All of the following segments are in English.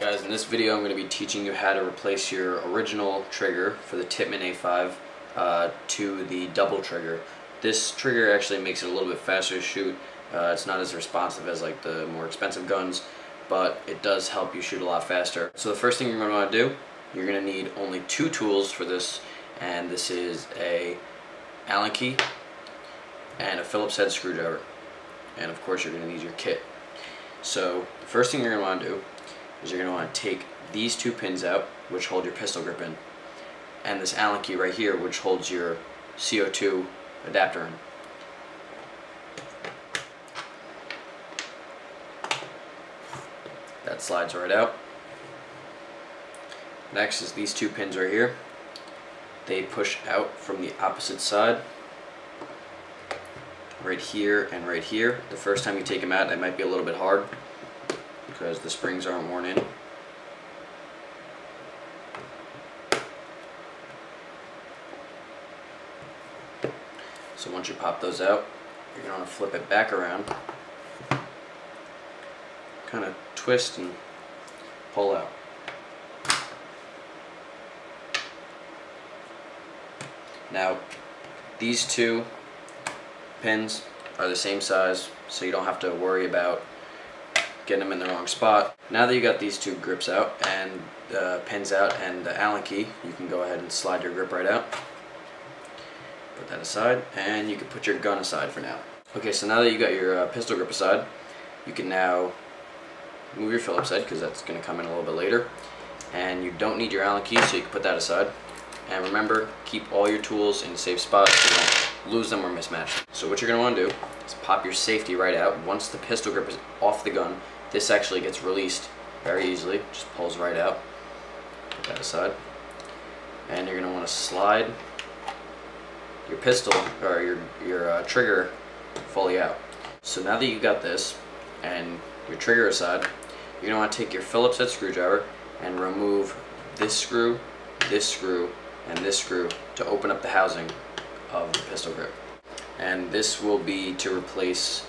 Guys, in this video I'm going to be teaching you how to replace your original trigger for the Tippmann A-5 to the double trigger. This trigger actually makes it a little bit faster to shoot. It's not as responsive as like the more expensive guns, but it does help you shoot a lot faster. So the first thing you're going to want to do, you're going to need only two tools for this, and this is a Allen key and a Phillips head screwdriver. And of course you're going to need your kit. So the first thing you're going to want to do is you're going to want to take these two pins out, which hold your pistol grip in, and this Allen key right here, which holds your CO2 adapter in. That slides right out. Next is these two pins right here. They push out from the opposite side, right here and right here. The first time you take them out, it might be a little bit hard because the springs aren't worn in. So once you pop those out, you're going to want to flip it back around, kind of twist and pull out. Now, these two pins are the same size, so you don't have to worry about getting them in the wrong spot. Now that you got these two grips out and the pins out and the Allen key, you can go ahead and slide your grip right out. Put that aside, and you can put your gun aside for now. Okay, so now that you got your pistol grip aside, you can now move your Phillips head, because that's going to come in a little bit later. And you don't need your Allen key, so you can put that aside. And remember, keep all your tools in a safe spot so you don't lose them or mismatch them. So what you're going to want to do is pop your safety right out. Once the pistol grip is off the gun, this actually gets released very easily. Just pulls right out. Put that aside. And you're going to want to slide your pistol, or your trigger, fully out. So now that you got this and your trigger aside, you're going to want to take your Phillips head screwdriver and remove this screw, and this screw to open up the housing of the pistol grip. And this will be to replace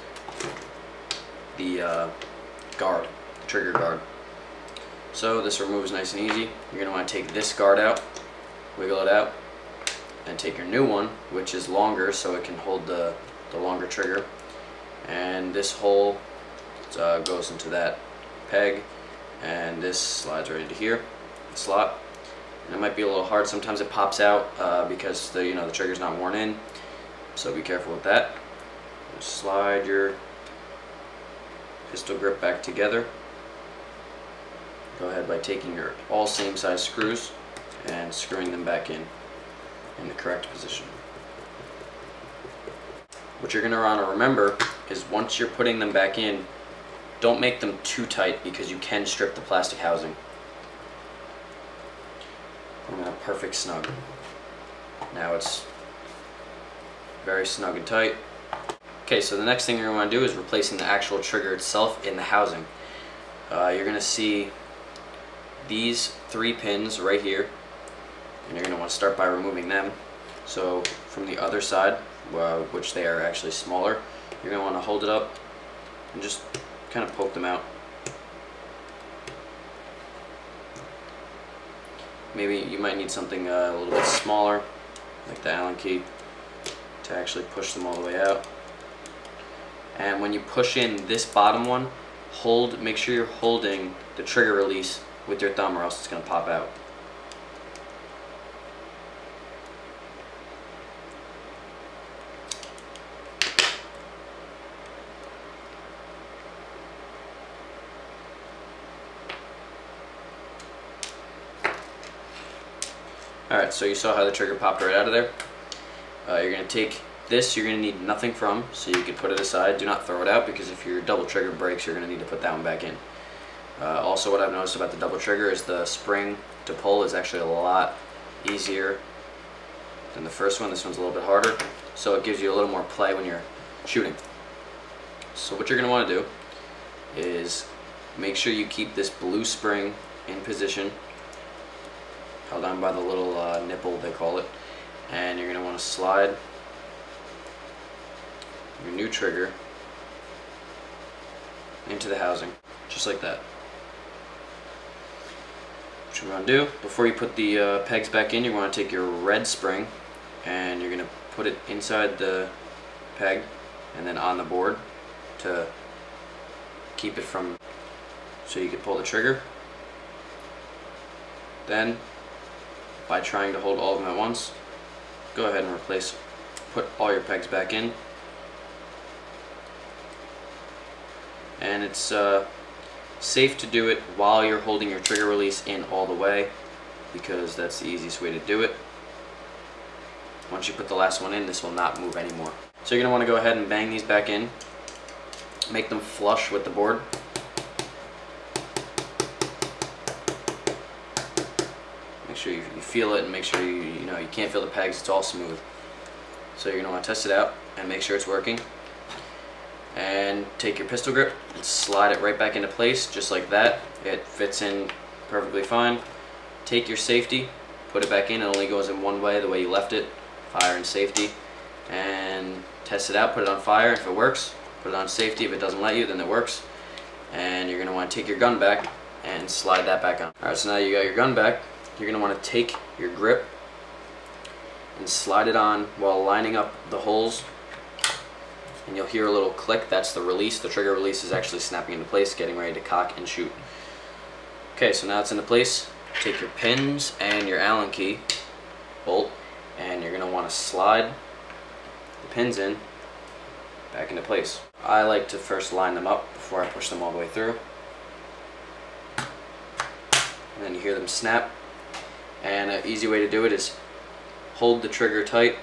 the guard, the trigger guard. So this removes nice and easy. You're going to want to take this guard out, wiggle it out, and take your new one, which is longer so it can hold the longer trigger. And this hole goes into that peg, and this slides right into here, the slot. And it might be a little hard. Sometimes it pops out because the trigger's not worn in. So be careful with that. Just slide your pistol grip back together. Go ahead by taking your all same size screws and screwing them back in the correct position. What you're going to want to remember is once you're putting them back in, don't make them too tight because you can strip the plastic housing. And a perfect snug. Now it's very snug and tight. Okay, so the next thing you're going to want to do is replacing the actual trigger itself in the housing. You're going to see these three pins right here, and you're going to want to start by removing them. So from the other side, which they are actually smaller, you're going to want to hold it up and just kind of poke them out. Maybe you might need something a little bit smaller, like the Allen key, to actually push them all the way out. And when you push in this bottom one, make sure you're holding the trigger release with your thumb, or else it's going to pop out. Alright, so you saw how the trigger popped right out of there. You're going to take this, you're going to need nothing from, so you can put it aside. Do not throw it out, because if your double trigger breaks, you're going to need to put that one back in. Also, what I've noticed about the double trigger is the spring to pull is actually a lot easier than the first one. This one's a little bit harder, so it gives you a little more play when you're shooting. So what you're going to want to do is make sure you keep this blue spring in position, held on by the little nipple, they call it, and you're going to want to slide your new trigger into the housing, just like that. what you're going to do, before you put the pegs back in, you're going to take your red spring and you're going to put it inside the peg and then on the board to keep it from, so you can pull the trigger. Then, by trying to hold all of them at once, go ahead and put all your pegs back in. And it's safe to do it while you're holding your trigger release in all the way, because that's the easiest way to do it. Once you put the last one in, this will not move anymore. So you're going to want to go ahead and bang these back in. Make them flush with the board. Make sure you feel it, and make sure you can't feel the pegs, it's all smooth. So you're going to want to test it out and make sure it's working. And take your pistol grip and slide it right back into place, just like that. It fits in perfectly fine. Take your safety, put it back in. It only goes in one way, the way you left it, fire and safety. And test it out, put it on fire. If it works, put it on safety. If it doesn't let you, then it works. And you're going to want to take your gun back and slide that back on. Alright, so now you got your gun back. You're going to want to take your grip and slide it on while lining up the holes. And you'll hear a little click. That's the release. The trigger release is actually snapping into place, getting ready to cock and shoot. Okay, so now it's into place. Take your pins and your Allen key bolt, and you're going to want to slide the pins in back into place. I like to first line them up before I push them all the way through. And then you hear them snap. And an easy way to do it is hold the trigger tight,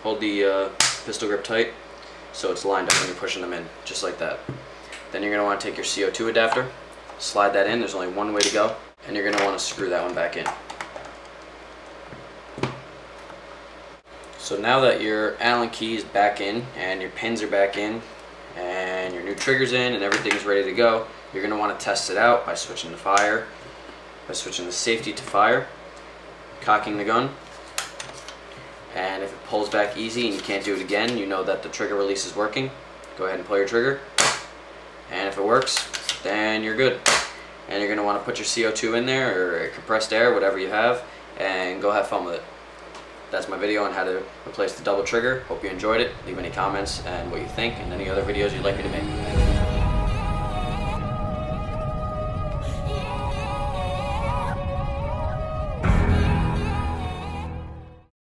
hold the pistol grip tight, so it's lined up when you're pushing them in, just like that. Then you're going to want to take your CO2 adapter, slide that in. There's only one way to go, and you're going to want to screw that one back in. So now that your Allen key is back in and your pins are back in and your new trigger's in and everything's ready to go, you're going to want to test it out by switching the safety to fire, cocking the gun. And if it pulls back easy and you can't do it again, you know that the trigger release is working. Go ahead and pull your trigger. And if it works, then you're good. And you're going to want to put your CO2 in there, or compressed air, whatever you have, and go have fun with it. That's my video on how to replace the double trigger. Hope you enjoyed it. Leave any comments and what you think, and any other videos you'd like me to make.